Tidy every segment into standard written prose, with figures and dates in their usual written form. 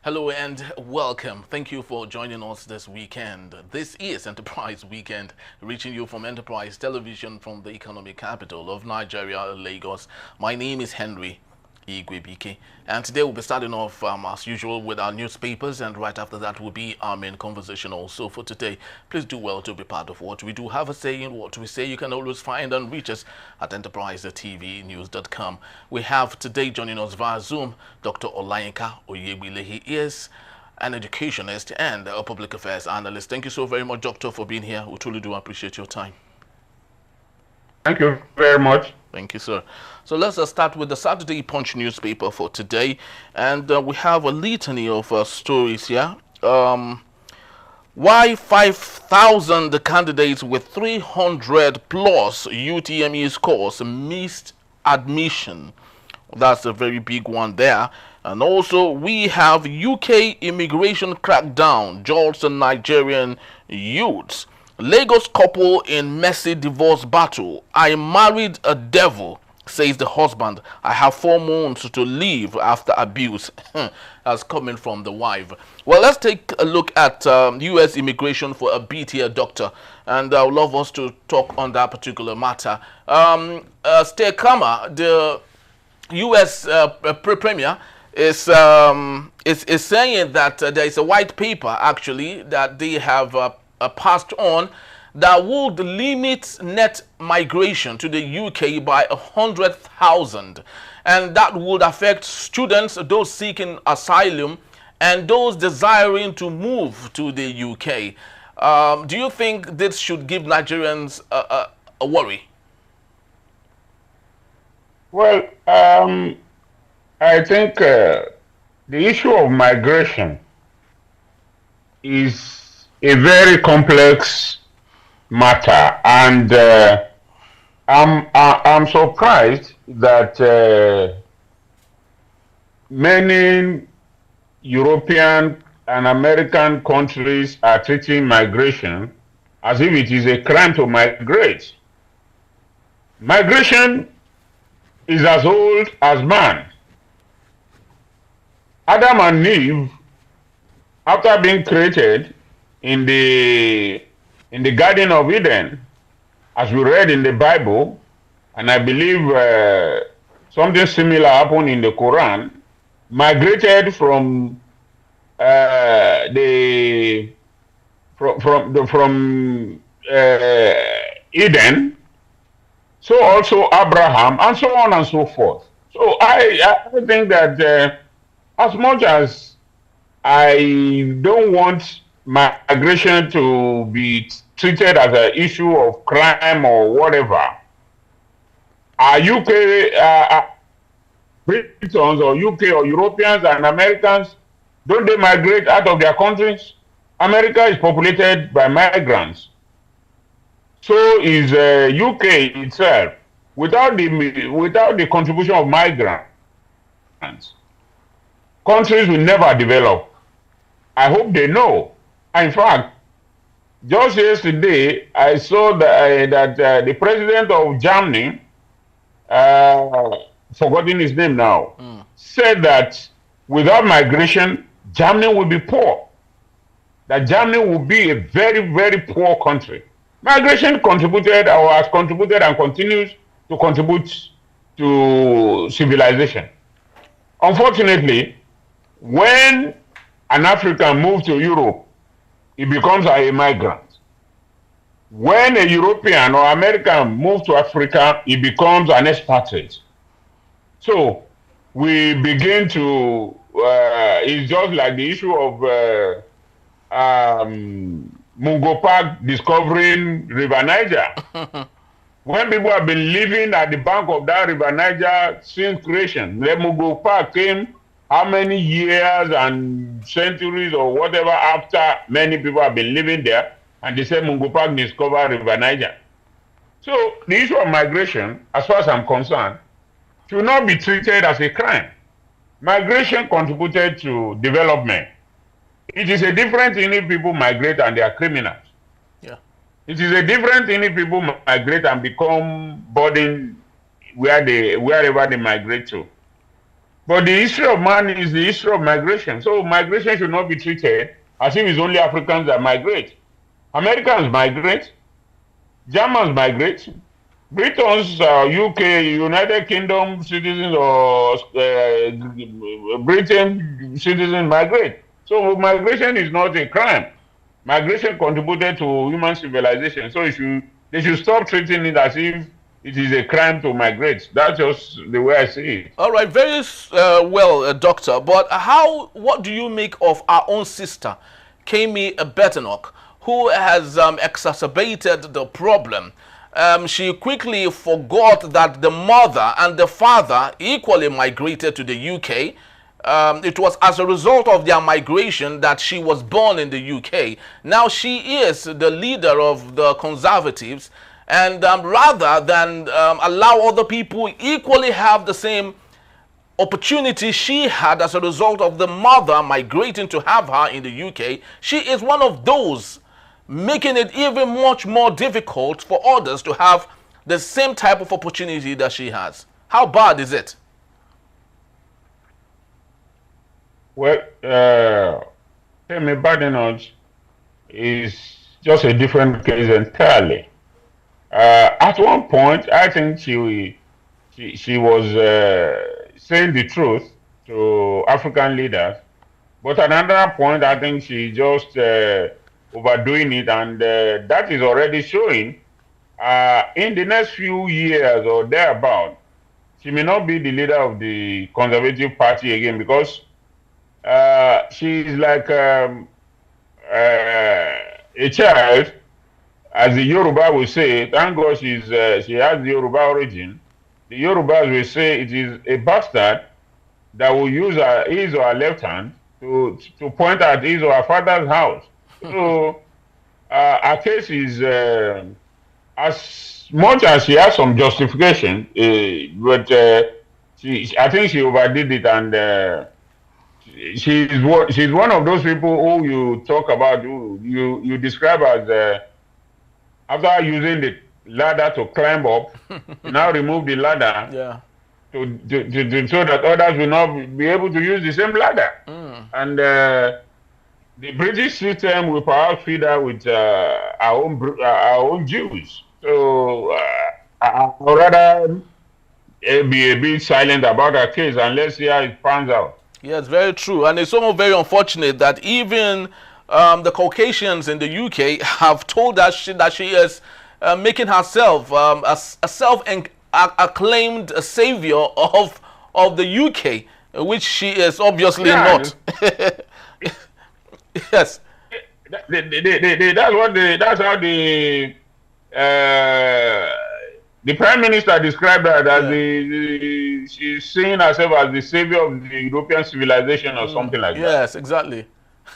Hello and welcome. Thank you for joining us this weekend. This is Enterprise Weekend, reaching you from Enterprise Television from the economic capital of Nigeria, Lagos. My name is Henry Igwebike, and today we'll be starting off as usual with our newspapers, and right after that will be our main conversation also for today. Please do well to be part of what we do have a say in what we say. You can always find and reach us at enterprisetvnews.com. We have today joining us via Zoom Dr. Olayinka Oyebile. He is an educationist and a public affairs analyst. Thank you so very much, Doctor, for being here. We truly do appreciate your time. Thank you very much. Thank you, sir. So let's start with the Saturday Punch newspaper for today. And we have a litany of stories here. Why 5,000 candidates with 300 plus UTME scores missed admission? That's a very big one there. And also, we have UK immigration crackdown jolts the Nigerian youths. Lagos couple in messy divorce battle. I married a devil, says the husband. I have 4 months to leave after abuse. That's coming from the wife. Well, let's take a look at U.S. immigration for a bit here, Doctor. And I would love us to talk on that particular matter. Stay Kama, the U.S. Premier, is saying that there is a white paper, actually, that they have passed on that would limit net migration to the UK by 100,000, and that would affect students, those seeking asylum, and those desiring to move to the UK. Do you think this should give Nigerians a worry? Well, I think the issue of migration is a very complex matter, and I'm surprised that many European and American countries are treating migration as if it is a crime to migrate. Migration is as old as man. Adam and Eve, after being created in the Garden of Eden, as we read in the Bible, and I believe something similar happened in the Quran, migrated from Eden. So also Abraham, and so on and so forth. So I think that as much as I don't want migration to be treated as an issue of crime or whatever, UK Britons or UK or Europeans and Americans, don't they migrate out of their countries? America is populated by migrants. So is UK itself. Without the contribution of migrants, countries will never develop. I hope they know. In fact, just yesterday, I saw that the president of Germany, forgotten his name now, said that without migration, Germany will be poor. That Germany will be a very, very poor country. Migration contributed or has contributed and continues to contribute to civilization. Unfortunately, when an African moves to Europe, he becomes a migrant. When a European or American moves to Africa, he becomes an expatriate. So we begin to, it's just like the issue of Mungo Park discovering River Niger. When people have been living at the bank of that River Niger since creation, when Mungo Park came, how many years and centuries or whatever after many people have been living there, and they said Mungo Park discovered River Niger. So the issue of migration, as far as I'm concerned, should not be treated as a crime. Migration contributed to development. It is a different thing if people migrate and they are criminals. Yeah. It is a different thing if people migrate and become burden wherever they migrate to. But the history of man is the history of migration. So migration should not be treated as if it's only Africans that migrate. Americans migrate, Germans migrate, Britons, UK, United Kingdom citizens or Britain citizens migrate. So migration is not a crime. Migration contributed to human civilization. So they should stop treating it as if it is a crime to migrate. That's just the way I see it. All right, very well, Doctor. But what do you make of our own sister, Kemi Badenoch, who has exacerbated the problem? She quickly forgot that the mother and the father equally migrated to the UK. It was as a result of their migration that she was born in the UK. Now she is the leader of the Conservatives, and rather than allow other people equally have the same opportunity she had as a result of the mother migrating to have her in the UK, she is one of those making it even much more difficult for others to have the same type of opportunity that she has. How bad is it? Well, Kemi Badenoch is just a different case entirely. At one point, I think she was saying the truth to African leaders, but at another point, I think she just overdoing it, and that is already showing. In the next few years or thereabout, she may not be the leader of the Conservative Party again, because she is like a child, as the Yoruba will say. Thank God she has the Yoruba origin. The Yorubas will say it is a bastard that will use his or her left hand to point at his or her father's house. So our case is, as much as she has some justification, but I think she overdid it, and she's one of those people who you talk about, who you describe as after using the ladder to climb up, you now remove the ladder, yeah, so that others will not be able to use the same ladder. And the British system will perhaps feed her with our own Jews. So I'd rather be a bit silent about her case, and let's see how it pans out. Yes, very true. And it's almost very unfortunate that even the Caucasians in the UK have told us that she is making herself a self-acclaimed savior of the UK, which she is obviously not. Yes. That's how the Prime Minister described her as she's seeing herself as the savior of the European civilization or something like that. Yes, exactly.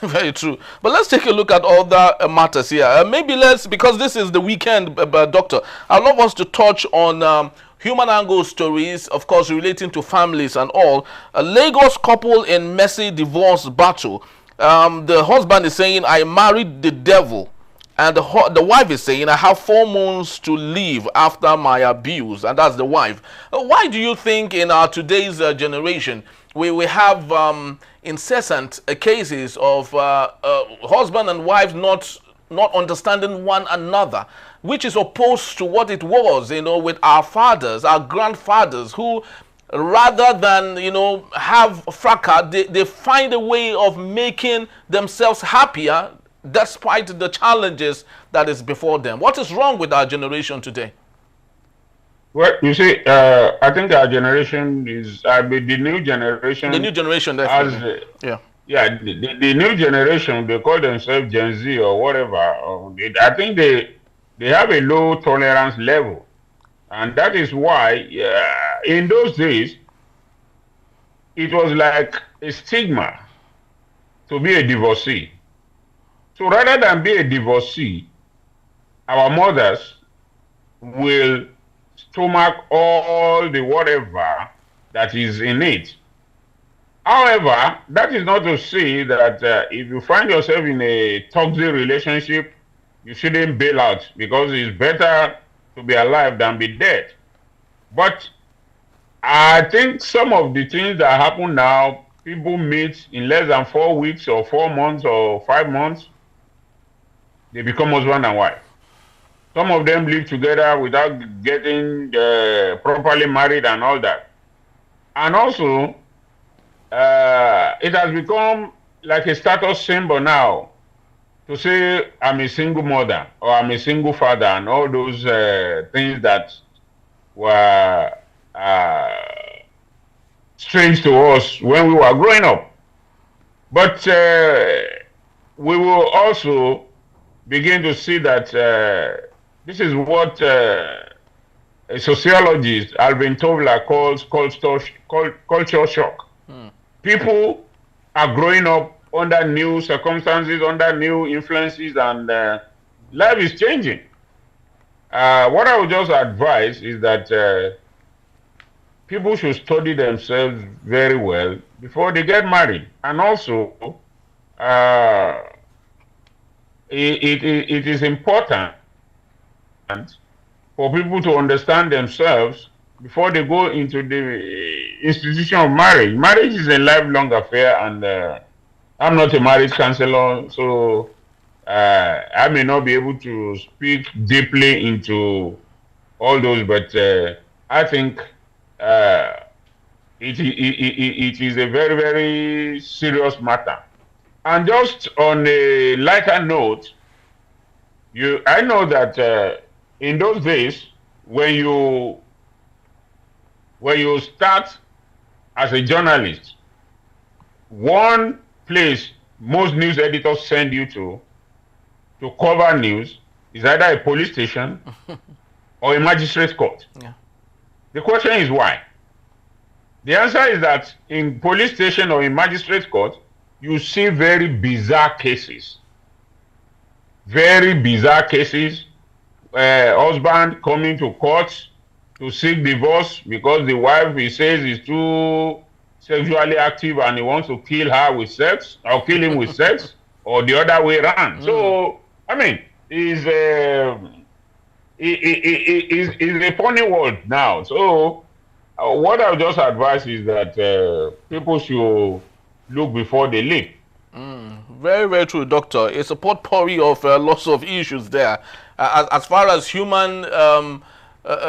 Very true. But let's take a look at other matters here. Maybe because this is the weekend, Doctor, I'd love us to touch on human angle stories, of course, relating to families and all. A Lagos couple in messy divorce battle. The husband is saying, I married the devil. And the wife is saying, I have 4 months to live after my abuse. And that's the wife. Why do you think in our today's generation, we have incessant cases of husband and wife not understanding one another, which is opposed to what it was, with our fathers, our grandfathers, who rather than, have fracas, they find a way of making themselves happier despite the challenges that is before them. What is wrong with our generation today? Well, you see, I think our generation is the new generation. The new generation, definitely. The new generation, they call themselves Gen Z or whatever. I think they have a low tolerance level. And that is why, in those days, it was like a stigma to be a divorcee. So rather than be a divorcee, our mothers will stomach all the whatever that is in it. However, that is not to say that if you find yourself in a toxic relationship, you shouldn't bail out, because it's better to be alive than be dead. But I think some of the things that happen now, people meet in less than 4 weeks or 4 months or 5 months, they become husband and wife. Some of them live together without getting properly married and all that. And also, it has become like a status symbol now to say I'm a single mother or I'm a single father and all those things that were strange to us when we were growing up. But we will also begin to see that this is what a sociologist, Alvin Toffler, calls culture shock. People are growing up under new circumstances, under new influences, and life is changing. What I would just advise is that people should study themselves very well before they get married. And also, it is important for people to understand themselves before they go into the institution of marriage. Marriage is a lifelong affair, and I'm not a marriage counselor, so I may not be able to speak deeply into all those, but I think it is a very, very serious matter. And just on a lighter note, I know that in those days, when you start as a journalist, one place most news editors send you to cover news is either a police station or a magistrate court. Yeah. The question is why? The answer is that in police station or in magistrate court, you see very bizarre cases. Very bizarre cases. Husband coming to court to seek divorce because the wife, he says, is too sexually active and he wants to kill her with sex or kill him with sex, or the other way around. So, I mean, it's a funny world now. So, what I would just advise is that people should look before they leap. Very, very true, Doctor. It's a potpourri of lots of issues there. As far as human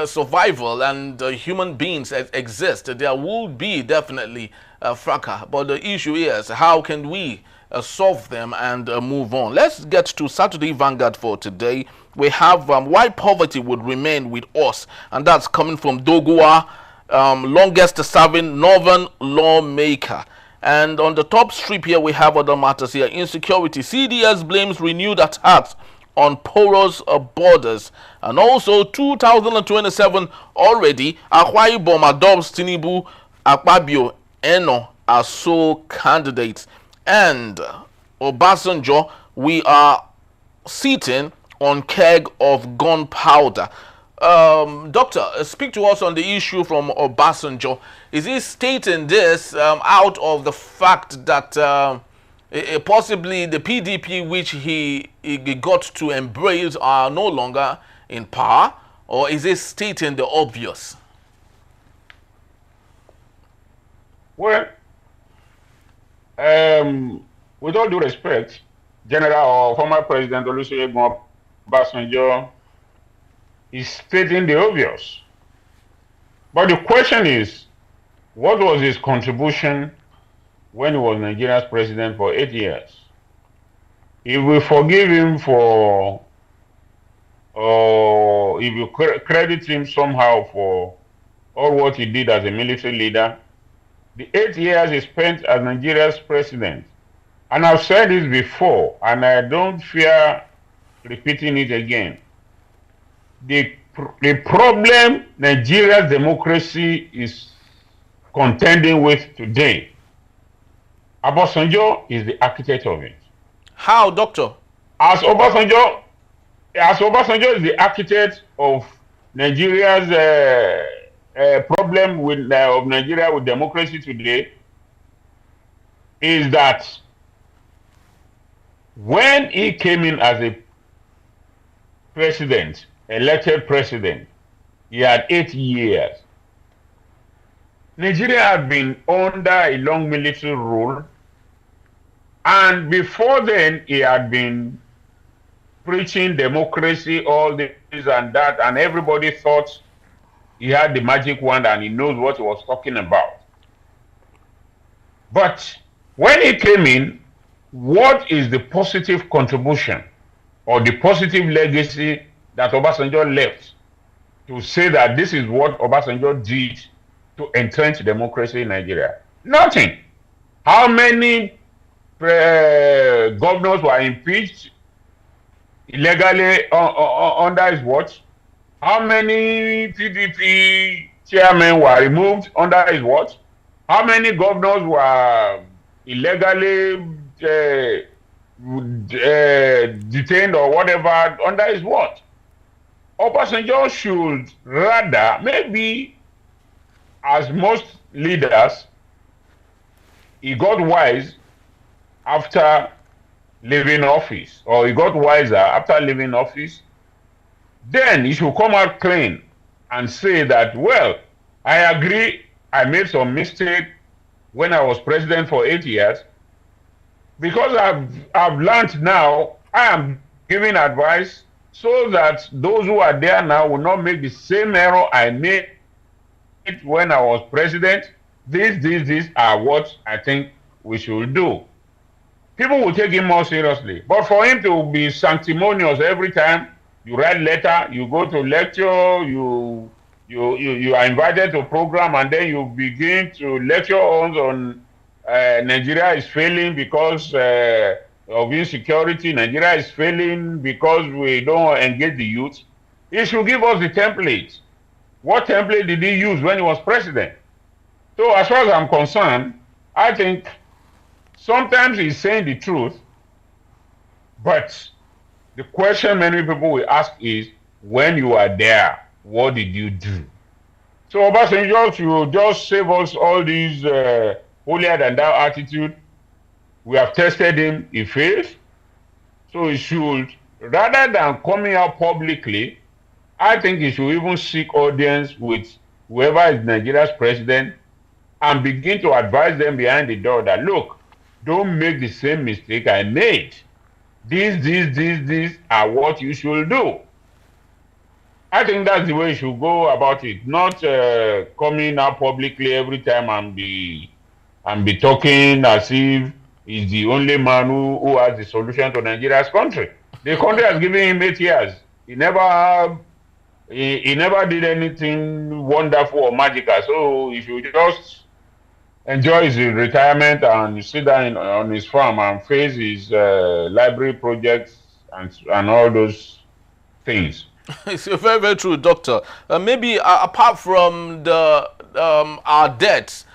survival and human beings exist, there will be definitely fracas. But the issue is, how can we solve them and move on? Let's get to Saturday Vanguard for today. We have why poverty would remain with us, and that's coming from Doguwa, longest serving northern lawmaker. And on the top strip here, we have other matters here. Insecurity. CDS blames renewed attacks on porous borders. And also 2027 already, Akwa Ibom adopts Tinubu, Akpabio, Eno as sole candidates. And Obasanjo, we are sitting on keg of gunpowder. Doctor, speak to us on the issue from Obasanjo. Is he stating this out of the fact that possibly the PDP which he got to embrace are no longer in power, or is he stating the obvious? Well, with all due respect, General or former President Olusegun Obasanjo is stating the obvious. But the question is, what was his contribution when he was Nigeria's president for 8 years? If we forgive him for, or if you credit him somehow for all what he did as a military leader, the 8 years he spent as Nigeria's president, and I've said this before, and I don't fear repeating it again, the problem Nigeria's democracy is contending with today, Obasanjo is the architect of it. How, Doctor? As Obasanjo is the architect of Nigeria's problem with of Nigeria with democracy today, is that when he came in as a president, elected president, he had 8 years. Nigeria had been under a long military rule, and before then, he had been preaching democracy, all this and that, and everybody thought he had the magic wand and he knows what he was talking about. But when he came in, what is the positive contribution or the positive legacy that Obasanjo left to say that this is what Obasanjo did to entrench democracy in Nigeria? Nothing. How many governors were impeached illegally under his watch? How many PDP chairmen were removed under his watch? How many governors were illegally detained or whatever under his watch? Obasanjo should rather, maybe as most leaders, he got wise after leaving office, or he got wiser after leaving office. Then he should come out clean and say that, well, I agree, I made some mistake when I was president for 8 years. Because I've learned now, I am giving advice so that those who are there now will not make the same error I made when I was president. These are what I think we should do. People will take him more seriously. But for him to be sanctimonious every time, you write letter, you go to lecture, you are invited to program, and then you begin to lecture on Nigeria is failing because of insecurity. Nigeria is failing because we don't engage the youth. He should give us the template. What template did he use when he was president? So as far as I'm concerned, I think sometimes he's saying the truth, but the question many people will ask is, when you are there, what did you do? So Obasanjo should just save us all these holier than thou attitude. We have tested him, he failed. So he should, rather than coming out publicly, I think he should even seek audience with whoever is Nigeria's president and begin to advise them behind the door that, look, don't make the same mistake I made. These are what you should do. I think that's the way you should go about it, not coming out publicly every time and be talking as if he's the only man who has the solution to Nigeria's country. The country has given him 8 years. He never did anything wonderful or magical. So he should just enjoy his retirement and sit down on his farm and face his library projects and all those things. It's very, very true, Doctor. Maybe apart from the our debts,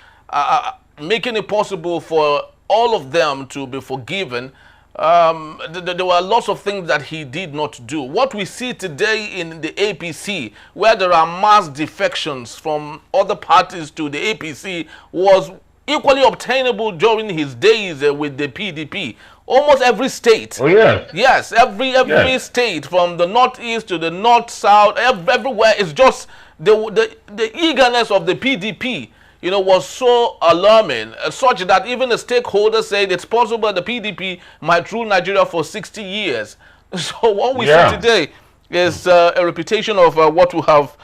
making it possible for all of them to be forgiven, there were lots of things that he did not do. What we see today in the APC, where there are mass defections from other parties to the APC, was equally obtainable during his days with the PDP. Almost every state. Oh, yeah. Yes, every state, from the northeast to the north, south, everywhere, is just the eagerness of the PDP, you know, was so alarming, such that even the stakeholders said it's possible the PDP might rule Nigeria for 60 years. So what we see today is a reputation of what we have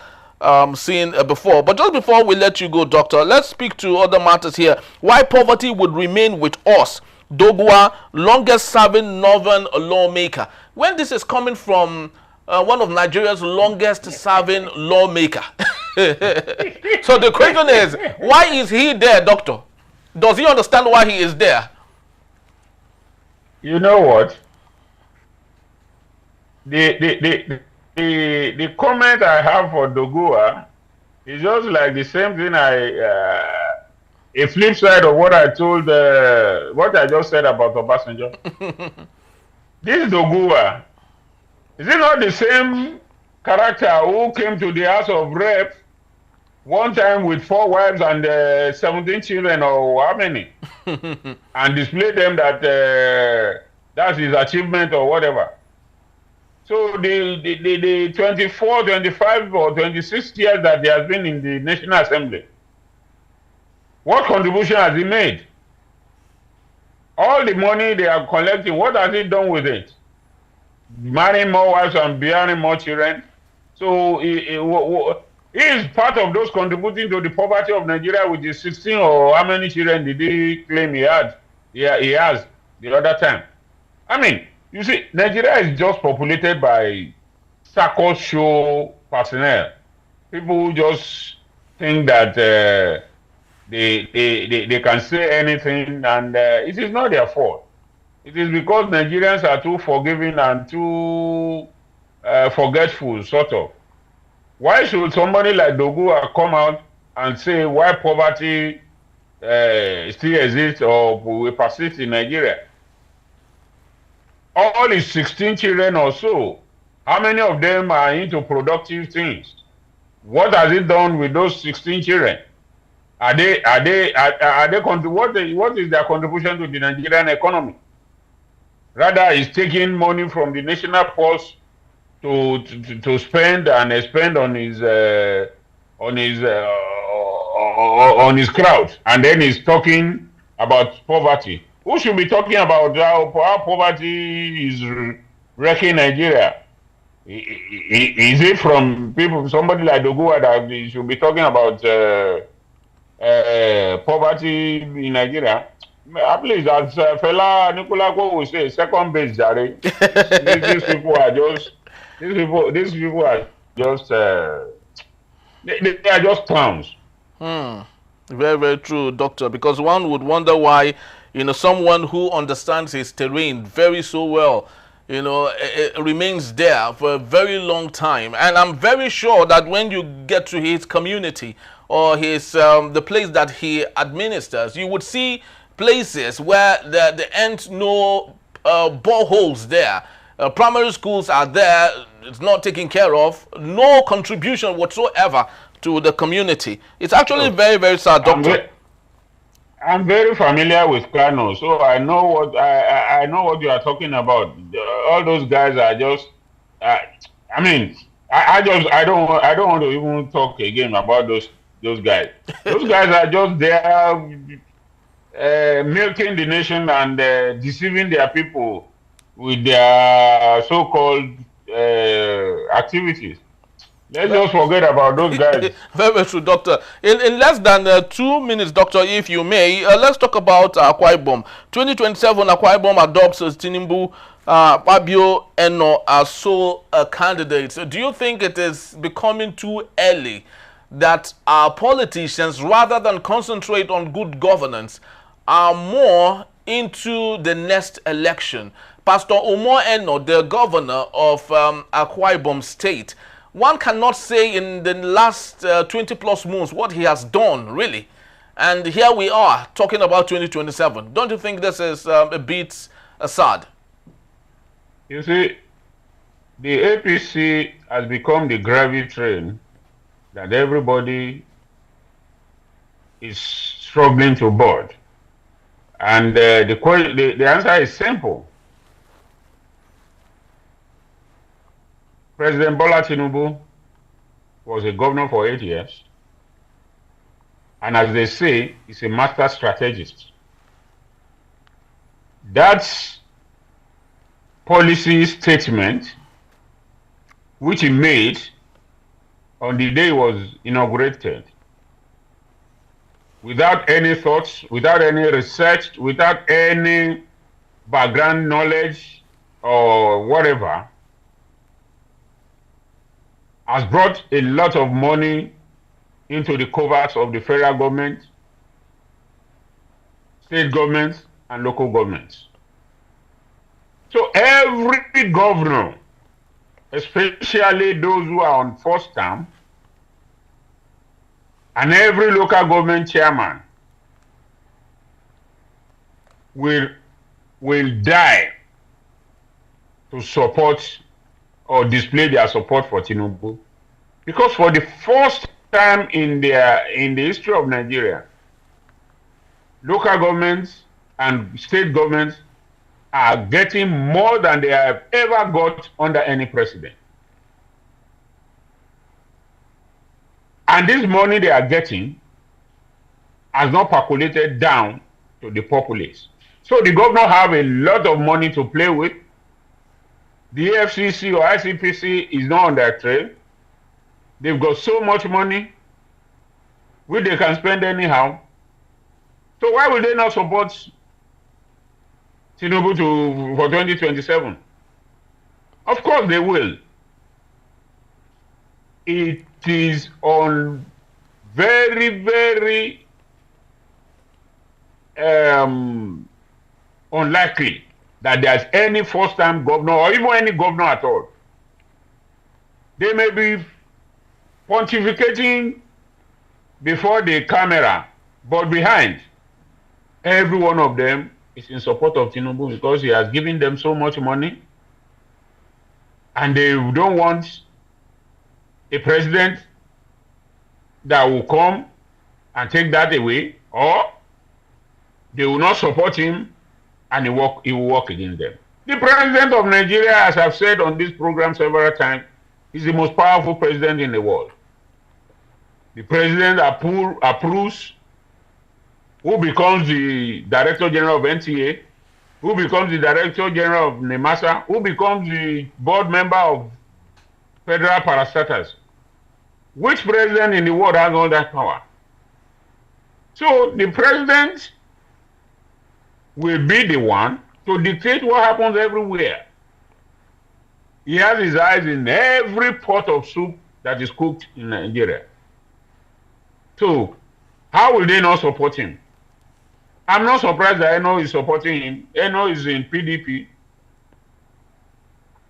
seen before. But just before we let you go, Doctor, let's speak to other matters here. Why poverty would remain with us, Doguwa, longest serving northern lawmaker, when this is coming from one of Nigeria's longest serving lawmaker. So the question is, why is he there, Doctor? Does he understand why he is there? You know what? The comment I have for Doguwa is just like the same thing a flip side of what I told, what I just said about Obasanjo. This Doguwa, is it not the same character who came to the House of Reps one time with 4 wives and 17 children, or how many, and displayed them that that's his achievement or whatever? So the 24, 25, or 26 years that he has been in the National Assembly, What contribution has he made? All the money they are collecting, what has he done with it? Marrying more wives and bearing more children. So he is part of those contributing to the poverty of Nigeria, which is 16, or how many children did he claim he had? Yeah, he has the other time. I mean, you see, Nigeria is just populated by circus show personnel. People who just think that they can say anything, and it is not their fault. It is because Nigerians are too forgiving and too forgetful, sort of. Why should somebody like Dogua come out and say why poverty still exists or will persist in Nigeria? All his 16 children or so, how many of them are into productive things? What has he done with those 16 children? What is their contribution to the Nigerian economy? Rather, he's taking money from the national purse to spend and expend on his crowd, and then he's talking about poverty. Who should be talking about how poverty is wrecking Nigeria? Is it from people, somebody like Dogua, that he should be talking about poverty in Nigeria? Please, as Fela Nikolako will say, second base, Jare. These people are just they are just clowns. Very, very true, Doctor. Because one would wonder why, someone who understands his terrain very so well, it remains there for a very long time. And I'm very sure that when you get to his community or his the place that he administers, you would see places where there ain't no boreholes there. Primary schools are there, it's not taken care of, no contribution whatsoever to the community. It's actually very, very sad, Doctor. I'm very familiar with Kano, so I know what I know what you are talking about. All those guys are just I mean, I don't want to even talk again about those guys. Those guys are just there milking the nation and deceiving their people with their so-called activities. Let's just forget about those guys. Very true, Doctor. In less than 2 minutes, Doctor, if you may, let's talk about Akwa Ibom. 2027, Akwa Ibom adopts Tinubu, Fabio Eno as sole candidates. Do you think it is becoming too early that our politicians, rather than concentrate on good governance, are more into the next election? Pastor Omo Eno, the governor of Akwa Ibom State, one cannot say in the last 20 plus months what he has done, really. And here we are talking about 2027. Don't you think this is a bit sad? You see, the APC has become the gravy train that everybody is struggling to board. And the answer is simple. President Bola Tinubu was a governor for 8 years. And as they say, he's a master strategist. That policy statement, which he made on the day he was inaugurated, without any thoughts, without any research, without any background knowledge or whatever, has brought a lot of money into the coverts of the federal government, state governments, and local governments. So every governor, especially those who are on first term, and every local government chairman will die to support or display their support for Tinubu, because for the first time in the history of Nigeria, local governments and state governments are getting more than they have ever got under any president. And this money they are getting has not percolated down to the populace. So the governor have a lot of money to play with. The FCC or ICPC is not on their trail. They've got so much money which they can spend anyhow. So why will they not support Tinubu for 2027? Of course they will. It is on very, very unlikely that there's any first-time governor or even any governor at all. They may be pontificating before the camera, but behind, every one of them is in support of Tinubu because he has given them so much money, and they don't want a president that will come and take that away, or they will not support him and he will work against them. The president of Nigeria, as I've said on this program several times, is the most powerful president in the world. The president approves who becomes the Director General of NTA, who becomes the Director General of NEMASA, who becomes the board member of Federal Parastatals. Which president in the world has all that power? So the president will be the one to dictate what happens everywhere. He has his eyes in every pot of soup that is cooked in Nigeria. So how will they not support him? I'm not surprised that Eno is supporting him. Eno is in PDP.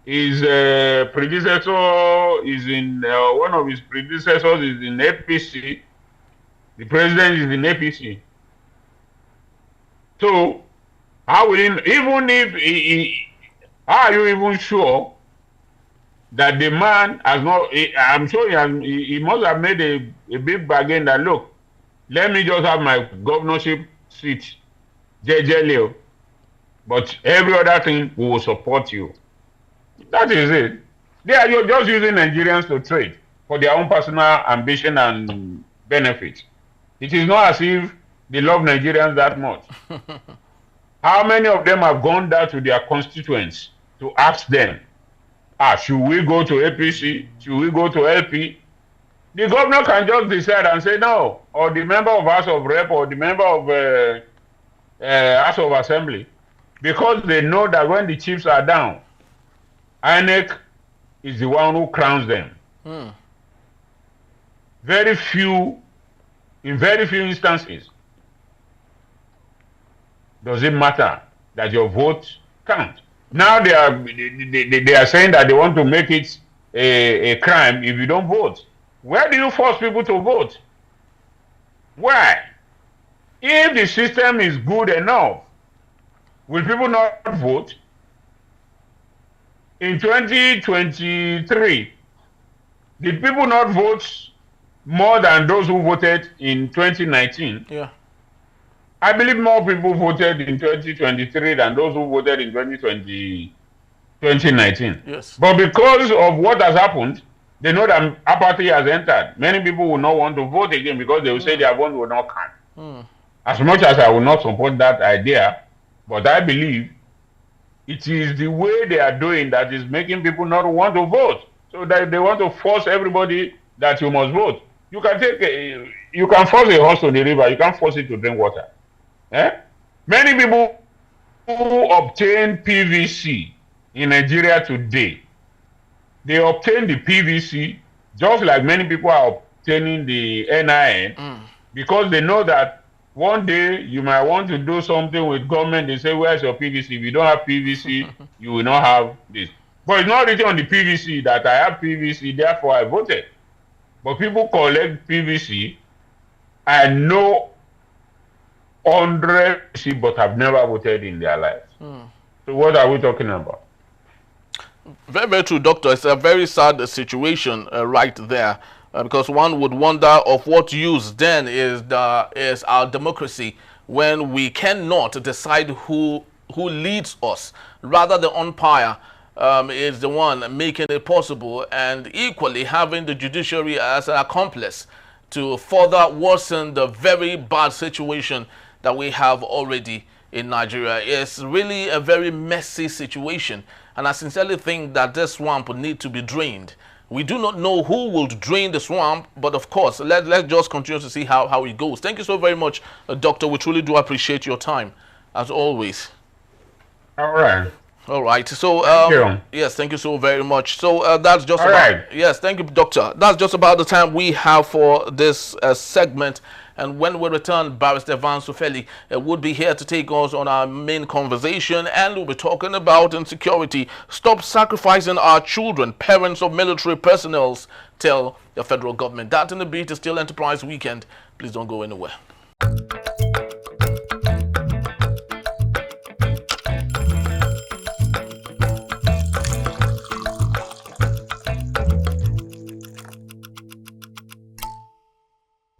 His predecessor is in, one of his predecessors is in APC. The president is in APC. So how will he, even if how are you even sure that the man has not, I'm sure he must have made a big bargain that, look, let me just have my governorship seat, JJ, but every other thing we will support you. That is it. They are just using Nigerians to trade for their own personal ambition and benefit. It is not as if they love Nigerians that much. How many of them have gone down to their constituents to ask them, should we go to APC? Should we go to LP? The governor can just decide and say no, or the member of House of Rep or the member of House of Assembly, because they know that when the chiefs are down, INEC is the one who crowns them. In very few instances, does it matter that your vote counts. Now they are saying that they want to make it a crime if you don't vote. Where do you force people to vote? Why? If the system is good enough, will people not vote? In 2023, did people not vote more than those who voted in 2019? Yeah. I believe more people voted in 2023 than those who voted in 2019. Yes. But because of what has happened, they know that apathy has entered. Many people will not want to vote again because they will say their vote will not count. As much as I will not support that idea, but I believe it is the way they are doing that is making people not want to vote. So that they want to force everybody that you must vote. You can you can force a horse to the river. You can't force it to drink water. Many people who obtain PVC in Nigeria today, they obtain the PVC just like many people are obtaining the NIN because they know that one day you might want to do something with government. They say, where's your PVC? If you don't have PVC, you will not have this. But it's not written on the PVC that I have PVC, therefore I voted. But people collect PVC and know 100, but have never voted in their lives. So what are we talking about? Very, very true, Doctor. It's a very sad situation right there, because one would wonder of what use then is our democracy when we cannot decide who leads us. Rather, the umpire is the one making it possible, and equally having the judiciary as an accomplice to further worsen the very bad situation that we have already in Nigeria. It's really a very messy situation, and I sincerely think that this swamp will need to be drained. We do not know who will drain the swamp, but of course, let's just continue to see how it goes. Thank you so very much, Doctor. We truly do appreciate your time, as always. All right. All right. So, thank you. yes, thank you so very much. So that's just all about, right. Yes, thank you, Doctor. That's just about the time we have for this segment. And when we return, Barrister Vance Ofeli would be here to take us on our main conversation, and we'll be talking about insecurity. Stop sacrificing our children, parents of military personnel, tell the federal government. That in the beat is still Enterprise Weekend. Please don't go anywhere.